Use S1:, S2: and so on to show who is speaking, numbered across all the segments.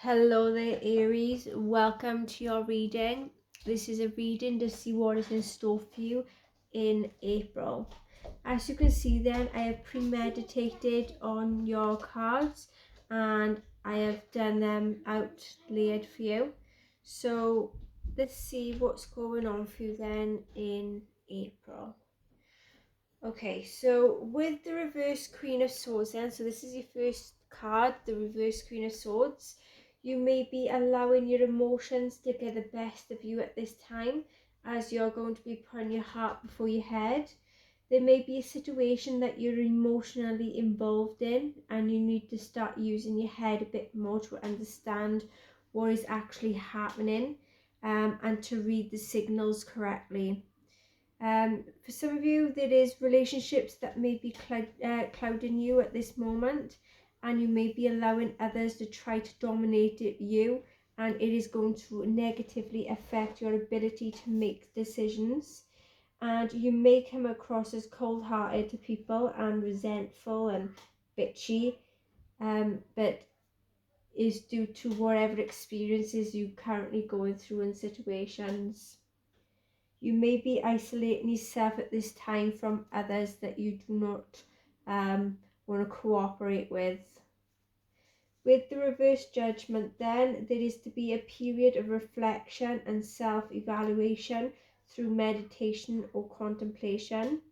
S1: Hello there, Aries. Welcome to your reading. This is a reading to see what is in store for you in April. As you can see then, I have premeditated on your cards and I have done them out layered for you. So let's see what's going on for you then in April. Okay, so with the reverse Queen of Swords then, so this is your first card, the reverse Queen of Swords. You may be allowing your emotions to get the best of you at this time, as you're going to be putting your heart before your head. There may be a situation that you're emotionally involved in and you need to start using your head a bit more to understand what is actually happening, and to read the signals correctly. For some of you, there is relationships that may be clouding you at this moment, and you may be allowing others to try to dominate you, and it is going to negatively affect your ability to make decisions. And you may come across as cold-hearted to people and resentful and bitchy, but is due to whatever experiences you're currently going through in situations. You may be isolating yourself at this time from others that you do not want to cooperate with. With the reverse judgment then, there is to be a period of reflection and self-evaluation through meditation or contemplation.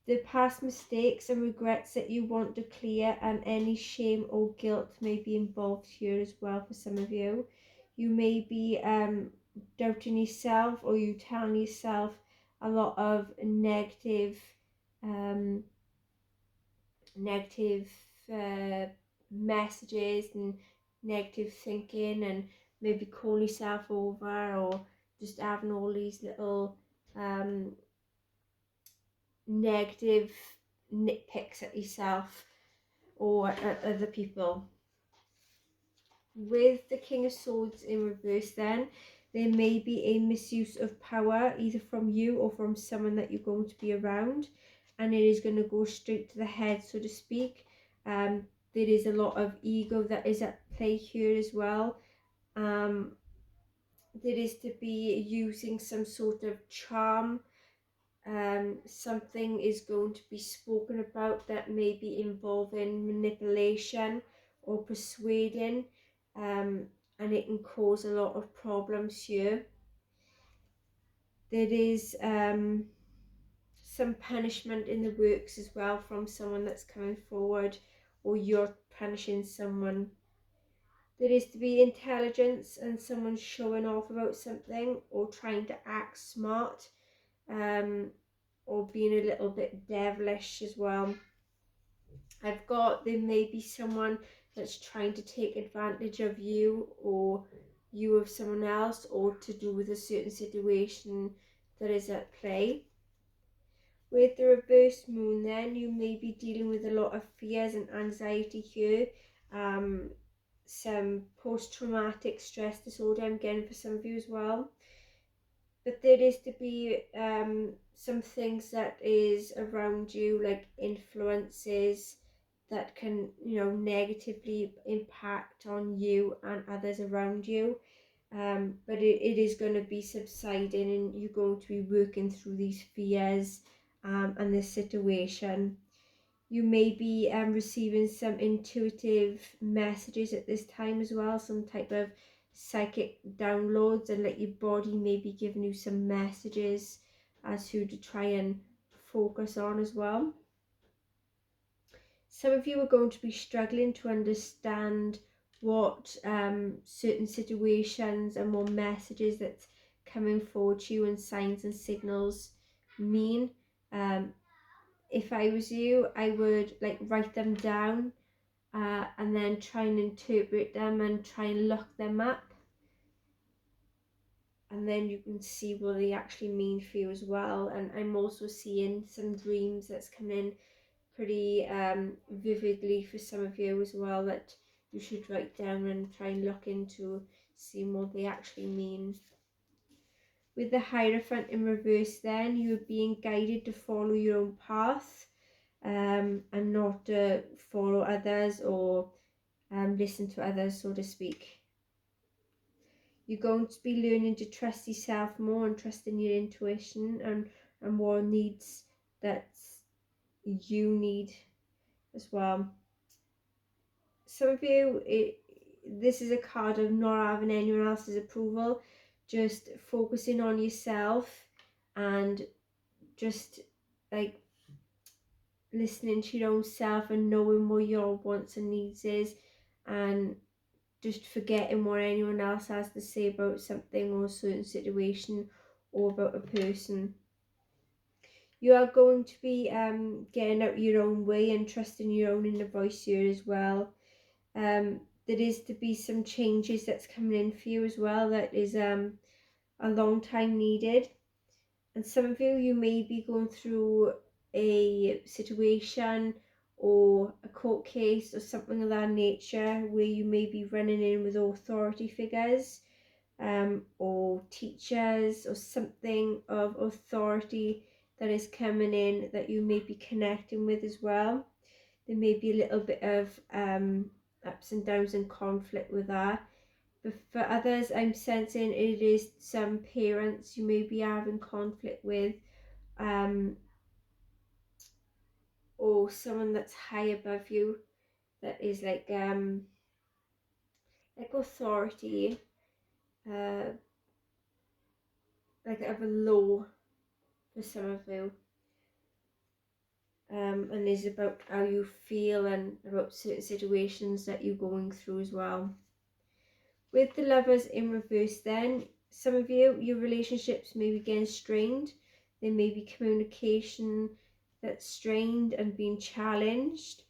S1: The past mistakes and regrets that you want to clear, and any shame or guilt may be involved here as well for some of you. You may be doubting yourself, or you telling yourself a lot of um, negative messages and negative thinking, and maybe calling yourself over, or just having all these little negative nitpicks at yourself or at other people. With the King of Swords in reverse then, there may be a misuse of power either from you or from someone that you're going to be around, and it is going to go straight to the head, so to speak. There is a lot of ego that is at play here as well. There is to be using some sort of charm. Something is going to be spoken about that may be involving manipulation or persuading, and it can cause a lot of problems here. There is some punishment in the works as well from someone that's coming forward, or you're punishing someone. There is to be intelligence and someone showing off about something or trying to act smart, or being a little bit devilish as well. There may be someone that's trying to take advantage of you, or you of someone else, or to do with a certain situation that is at play. With the reverse moon then, you may be dealing with a lot of fears and anxiety here. Some post-traumatic stress disorder I'm getting for some of you as well. But there is to be some things that is around you, like influences that can, negatively impact on you and others around you. But it is going to be subsiding, and you're going to be working through these fears and this situation. You may be receiving some intuitive messages at this time as well, some type of psychic downloads, and like your body may be giving you some messages as to try and focus on as well. Some of you are going to be struggling to understand what certain situations and more messages that's coming forward to you and signs and signals mean. If I was you, I would write them down, and then try and interpret them and try and look them up, and then you can see what they actually mean for you as well. And I'm also seeing some dreams that's coming in pretty vividly for some of you as well, that you should write down and try and look into, see what they actually mean. With the Hierophant in reverse then, you're being guided to follow your own path, and not follow others or listen to others, so to speak. You're going to be learning to trust yourself more and trust in your intuition and what needs that you need as well. Some of you, this is a card of not having anyone else's approval, just focusing on yourself and just like listening to your own self and knowing what your wants and needs is, and just forgetting what anyone else has to say about something or a certain situation or about a person. You are going to be getting out your own way and trusting your own inner voice here as well. There is to be some changes that's coming in for you as well, that is a long time needed. And some of you may be going through a situation or a court case or something of that nature where you may be running in with authority figures or teachers or something of authority that is coming in that you may be connecting with as well. There may be a little bit of ups and downs and conflict with that. But for others, I'm sensing it is some parents you may be having conflict with, or someone that's high above you that is like authority, like of a law for some of you. And is about how you feel and about certain situations that you're going through as well. With the Lovers in reverse then, some of you, your relationships may be getting strained. There may be communication that's strained and being challenged.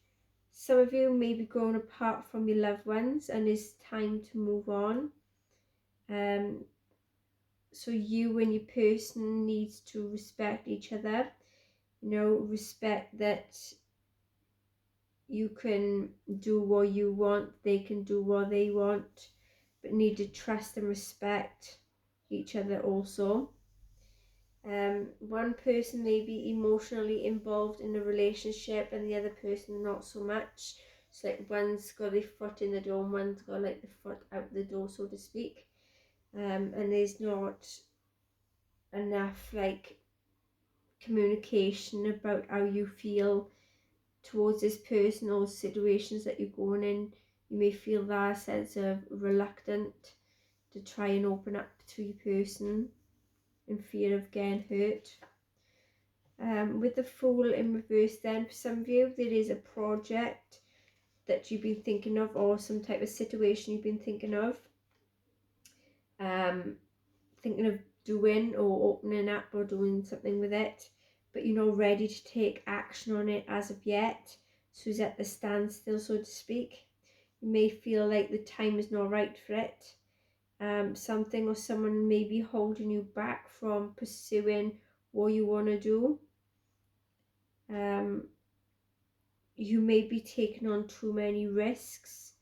S1: Some of you may be growing apart from your loved ones and it's time to move on. So you and your person needs to respect each other. Respect that you can do what you want, they can do what they want, but need to trust and respect each other also. One person may be emotionally involved in a relationship and the other person not so much. So like one's got their foot in the door and one's got like the foot out the door, so to speak. And there's not enough like communication about how you feel towards this person or situations that you're going in. You may feel that sense of reluctant to try and open up to your person in fear of getting hurt. With the Fool in reverse then, for some of you, there is a project that you've been thinking of or some type of situation you've been thinking of. Thinking of doing or opening up or doing something with it, but you're not ready to take action on it as of yet. So it's at the standstill, so to speak. You may feel like the time is not right for it. Something or someone may be holding you back from pursuing what you want to do. You may be taking on too many risks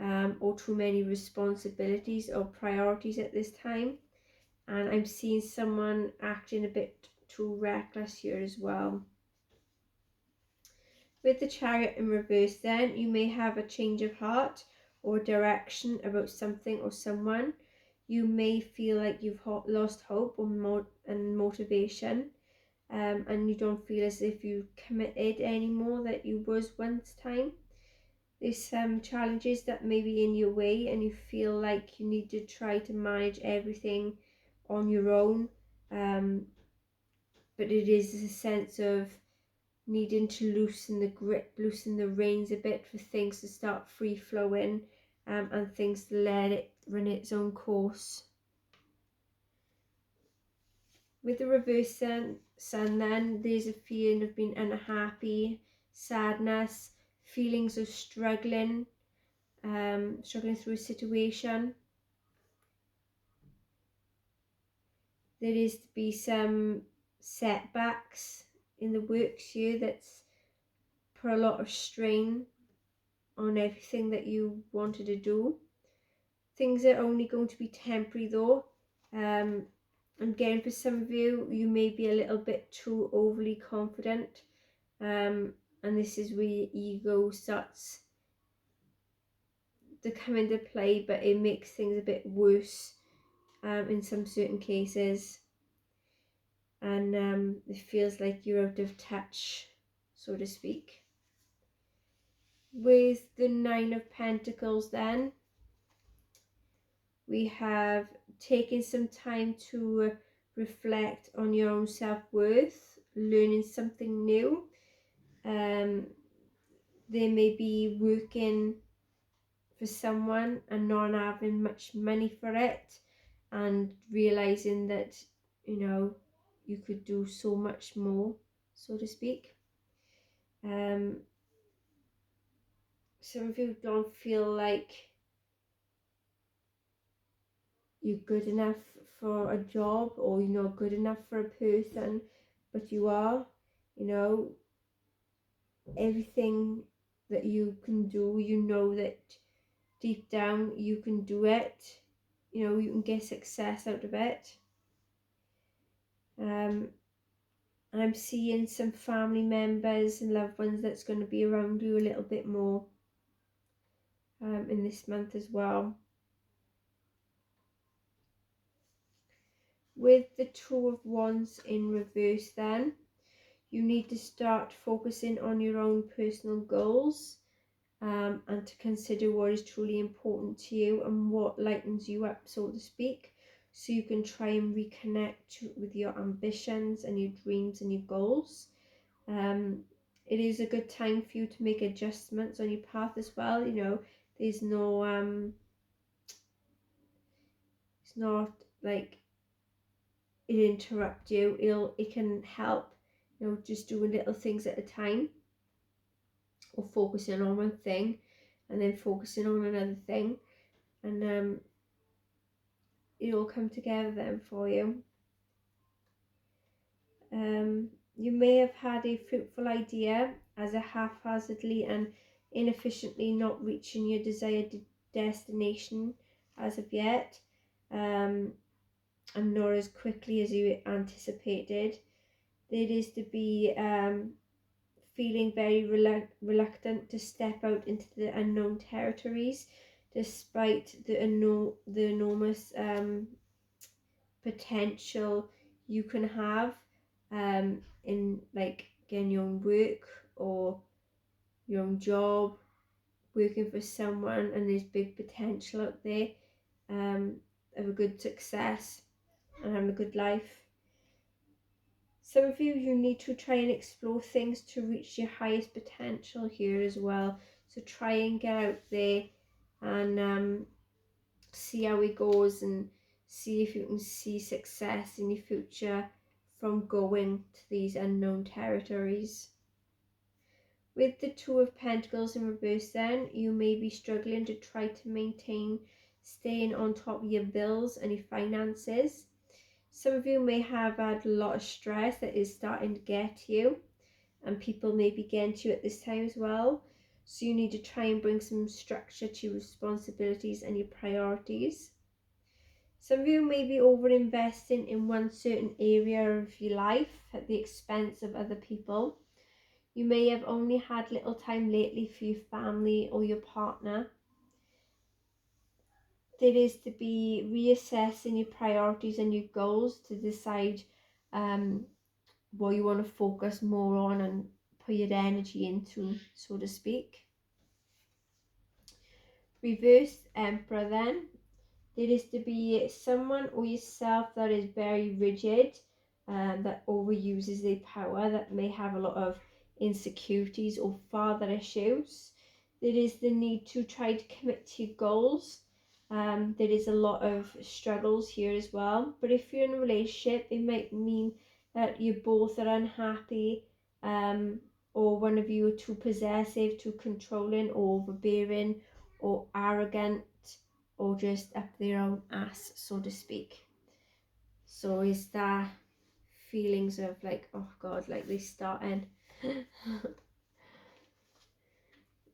S1: or too many responsibilities or priorities at this time. And I'm seeing someone acting a bit too reckless here as well. With the Chariot in reverse then, you may have a change of heart or direction about something or someone. You may feel like you've lost hope and motivation, and you don't feel as if you've committed anymore that you was once time. There's some challenges that may be in your way and you feel like you need to try to manage everything on your own, but it is a sense of needing to loosen the grip, loosen the reins a bit for things to start free flowing, and things to let it run its own course. With the reverse sun then, there's a feeling of being unhappy, sadness, feelings of struggling through a situation. There is to be some setbacks in the works here that's put a lot of strain on everything that you wanted to do. Things are only going to be temporary though. Again, for some of you, you may be a little bit too overly confident, and this is where your ego starts to come into play, but it makes things a bit worse in some certain cases, and it feels like you're out of touch, so to speak. With the Nine of Pentacles then, we have taken some time to reflect on your own self-worth, learning something new. They may be working for someone and not having much money for it, and realizing that, you know, you could do so much more, so to speak. Some of you don't feel like you're good enough for a job, or you're not good enough for a person, but you are. You know, everything that you can do, you know that deep down you can do it. You know, you can get success out of it. And I'm seeing some family members and loved ones that's going to be around you a little bit more in this month as well. With the Two of Wands in reverse then, you need to start focusing on your own personal goals, and to consider what is truly important to you and what lightens you up, so to speak, so you can try and reconnect with your ambitions and your dreams and your goals. It is a good time for you to make adjustments on your path as well. You know, there's no it's not like it interrupt you. It can help, you know, just doing little things at a time, or focusing on one thing and then focusing on another thing, and it all come together then for you. You may have had a fruitful idea as a haphazardly and inefficiently not reaching your desired destination as of yet, and not as quickly as you anticipated. There is to be feeling very reluctant to step out into the unknown territories, despite the enormous potential you can have in like getting your own work or your own job, working for someone, and there's big potential out there of a good success and having a good life. Some of you need to try and explore things to reach your highest potential here as well. So try and get out there and see how it goes, and see if you can see success in your future from going to these unknown territories. With the Two of Pentacles in reverse then, you may be struggling to try to maintain staying on top of your bills and your finances. Some of you may have had a lot of stress that is starting to get to you, and people may be getting to you at this time as well. So you need to try and bring some structure to your responsibilities and your priorities. Some of you may be over-investing in one certain area of your life at the expense of other people. You may have only had little time lately for your family or your partner. There is to be reassessing your priorities and your goals to decide what you want to focus more on and put your energy into, so to speak. Reverse Emperor then. There is to be someone or yourself that is very rigid, that overuses their power, that may have a lot of insecurities or father issues. There is the need to try to commit to your goals. There is a lot of struggles here as well. But if you're in a relationship, it might mean that you both are unhappy, or one of you are too possessive, too controlling, or overbearing, or arrogant, or just up their own ass, so to speak. So is that feelings of like, oh God, like they starting. With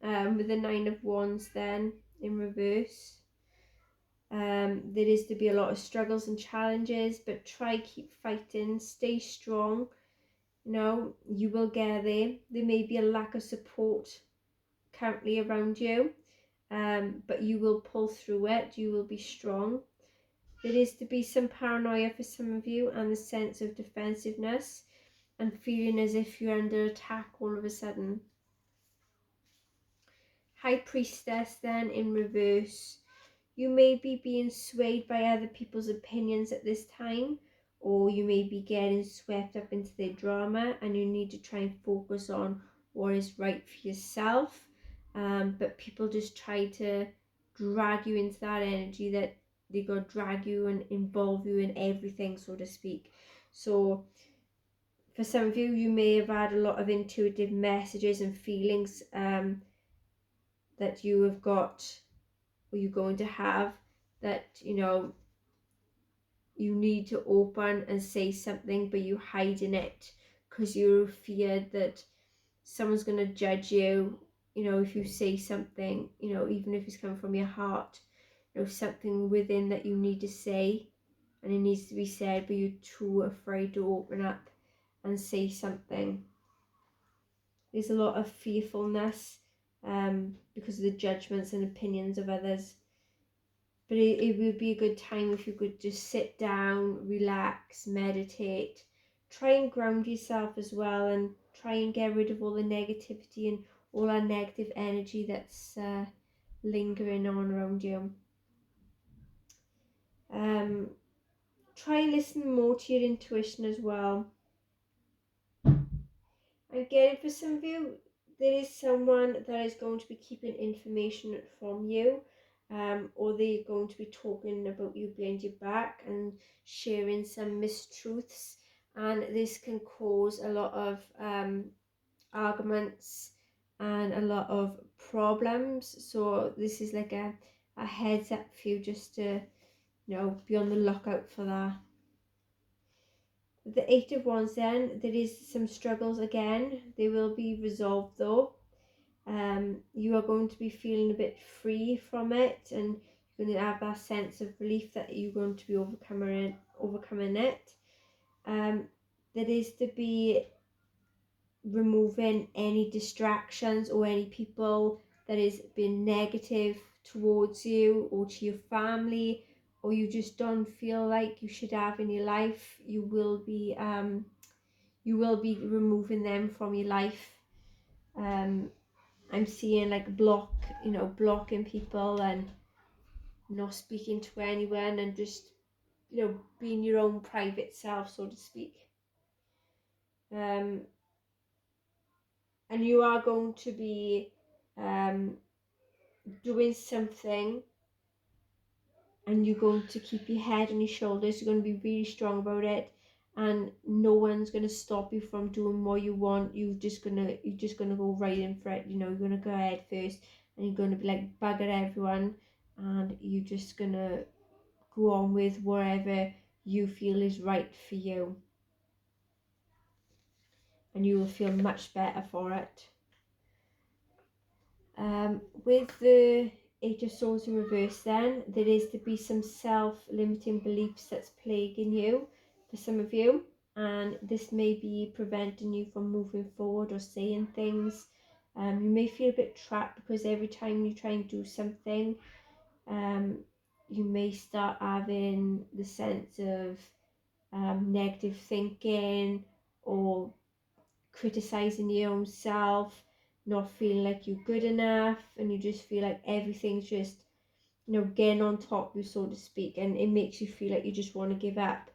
S1: the Nine of Wands then in reverse, there is to be a lot of struggles and challenges, but try keep fighting, stay strong. You know, you will get there. There may be a lack of support currently around you, but you will pull through it. You will be strong. There is to be some paranoia for some of you, and the sense of defensiveness and feeling as if you're under attack all of a sudden. High Priestess then in reverse. You may be being swayed by other people's opinions at this time, or you may be getting swept up into their drama, and you need to try and focus on what is right for yourself. But people just try to drag you into that energy that they got to drag you and involve you in everything, so to speak. So for some of you, you may have had a lot of intuitive messages and feelings that you have got, or you're going to have, that you need to open and say something, but you're hiding it because you're feared that someone's going to judge you, if you say something, even if it's coming from your heart, something within that you need to say, and it needs to be said, but you're too afraid to open up and say something. There's a lot of fearfulness because of the judgments and opinions of others. But it would be a good time if you could just sit down, relax, meditate, try and ground yourself as well, and try and get rid of all the negativity and all that negative energy that's lingering on around you. Try and listen more to your intuition as well. And getting for some of you, there is someone that is going to be keeping information from you, or they're going to be talking about you behind your back and sharing some mistruths, and this can cause a lot of arguments and a lot of problems. So this is like a heads up for you, just to be on the lookout for that. The Eight of Wands then, there is some struggles again. They will be resolved though. You are going to be feeling a bit free from it, and you're going to have that sense of relief that you're going to be overcoming it. There is to be removing any distractions or any people that is being negative towards you or to your family, or you just don't feel like you should have in your life. You will be removing them from your life. I'm seeing like blocking people and not speaking to anyone, and just being your own private self, so to speak. And you are going to be doing something, and you're going to keep your head on your shoulders. You're going to be really strong about it, and no one's going to stop you from doing what you want. You're just gonna go right in for it. You're gonna go ahead first, and you're going to be like bugger everyone, and you're just gonna go on with whatever you feel is right for you, and you will feel much better for it. With the Eight of Swords in reverse then, there is to be some self-limiting beliefs that's plaguing you for some of you, and this may be preventing you from moving forward or saying things. You may feel a bit trapped because every time you try and do something, you may start having the sense of negative thinking, or criticizing your own self, not feeling like you're good enough, and you just feel like everything's just getting on top of you, so to speak, and it makes you feel like you just want to give up.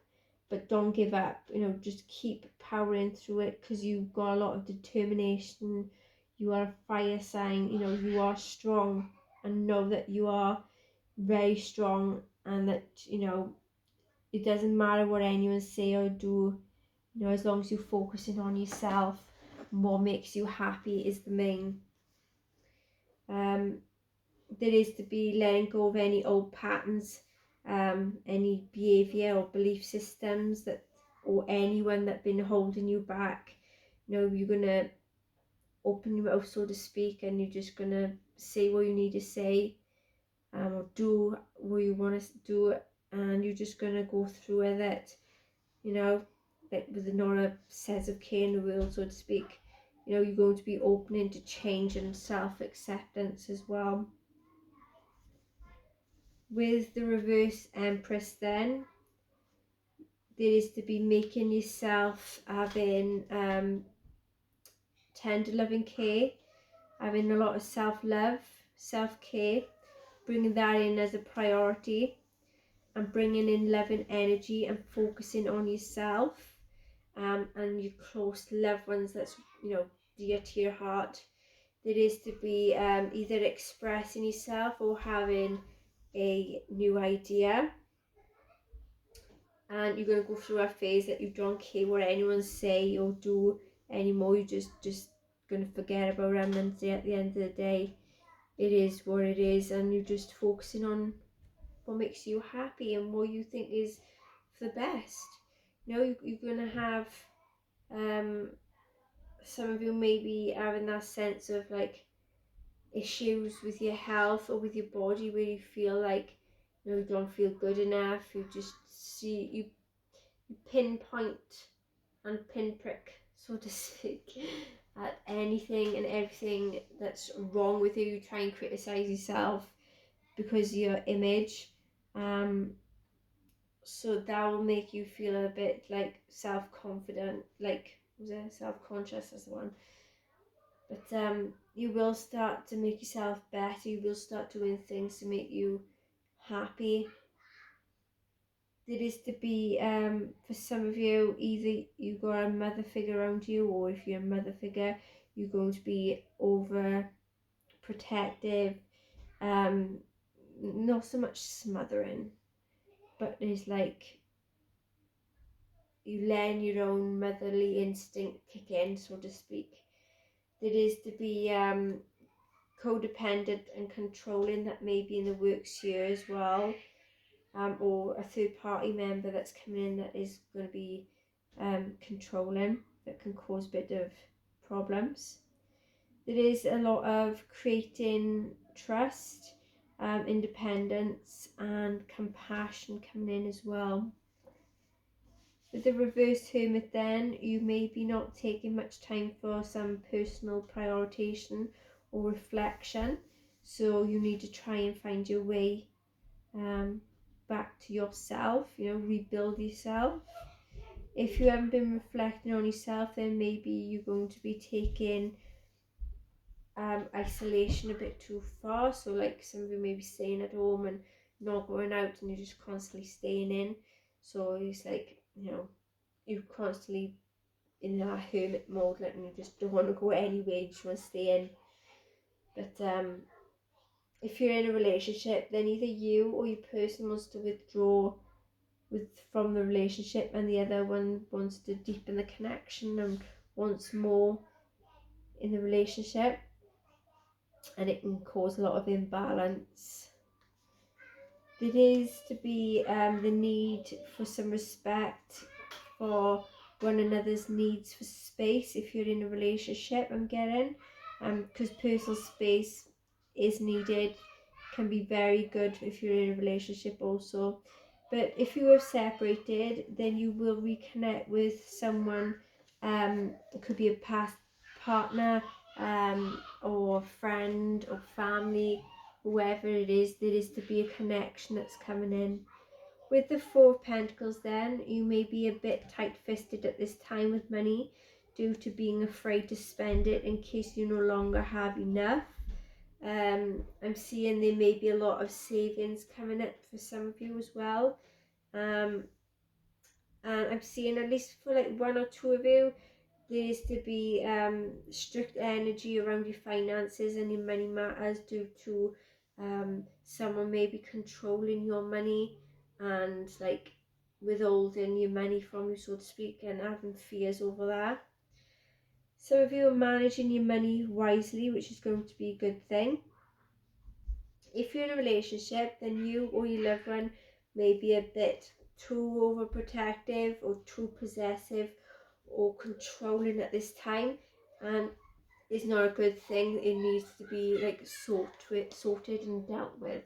S1: But don't give up, just keep powering through it, because you've got a lot of determination. You are a fire sign, you are strong, and know that you are very strong, and that it doesn't matter what anyone say or do, as long as you're focusing on yourself and what makes you happy is the main. There is to be letting go of any old patterns, any behavior or belief systems or anyone that's been holding you back. You're gonna open your mouth, so to speak, and you're just gonna say what you need to say, or do what you want to do, and you're just gonna go through with it. Like with not a sense of care in the world, so to speak. You're going to be opening to change and self-acceptance as well. With the reverse Empress then, there is to be making yourself having tender loving care, having a lot of self-love, self-care, bringing that in as a priority, and bringing in loving energy and focusing on yourself and your close loved ones that's, you know, dear to your heart. There is to be either expressing yourself or having a new idea, and you're going to go through a phase that you don't care what anyone say or do anymore. You're just going to forget about them, and say at the end of the day it is what it is, and you're just focusing on what makes you happy and what you think is for the best. You know, you're going to have some of you maybe having that sense of like issues with your health or with your body, where you feel like, you know, you don't feel good enough. You just see, you pinpoint and pinprick, so to speak, at anything and everything that's wrong with you. You try and criticize yourself because of your image. So that will make you feel a bit like self-confident, like, was it self-conscious as the one? But you will start to make yourself better. You will start doing things to make you happy. There is to be, for some of you, either you got a mother figure around you, or if you're a mother figure, you're going to be over protective, not so much smothering, but there's like, you letting your own motherly instinct kick in, so to speak. There is to be codependent and controlling that may be in the work sphere as well, or a third party member that's coming in that is going to be controlling, that can cause a bit of problems. There is a lot of creating trust, independence and compassion coming in as well. With the reverse hermit then, you may be not taking much time for some personal prioritization or reflection, so you need to try and find your way back to yourself, you know, rebuild yourself. If you haven't been reflecting on yourself, then maybe you're going to be taking isolation a bit too far. So like some of you may be staying at home and not going out, and you're just constantly staying in. So it's like, you know, you're constantly in that hermit mode, like, and you just don't want to go anywhere, you just want to stay in. But if you're in a relationship, then either you or your person wants to withdraw from the relationship, and the other one wants to deepen the connection and wants more in the relationship, and it can cause a lot of imbalance. There is to be the need for some respect for one another's needs for space if you're in a relationship, I'm getting, because personal space is needed, can be very good if you're in a relationship also. But if you are separated, then you will reconnect with someone. It could be a past partner, or friend or family, whoever it is. There is to be a connection that's coming in. With the Four of Pentacles then, you may be a bit tight-fisted at this time with money due to being afraid to spend it in case you no longer have enough. I'm seeing there may be a lot of savings coming up for some of you as well. And I'm seeing, at least for like one or two of you, there is to be strict energy around your finances and your money matters due to someone maybe controlling your money and like withholding your money from you, so to speak, and having fears over that. Some of you are managing your money wisely, which is going to be a good thing. If you're in a relationship, then you or your loved one may be a bit too overprotective or too possessive or controlling at this time, and it's not a good thing. It needs to be like sorted and dealt with.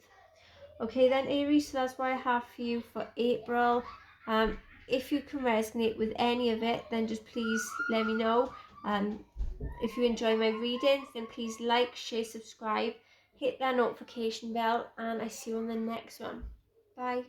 S1: Okay then, Aries, so that's what I have for you for April. If you can resonate with any of it, then just please let me know. If you enjoy my readings, then please like, share, subscribe, hit that notification bell, and I see you on the next one. Bye.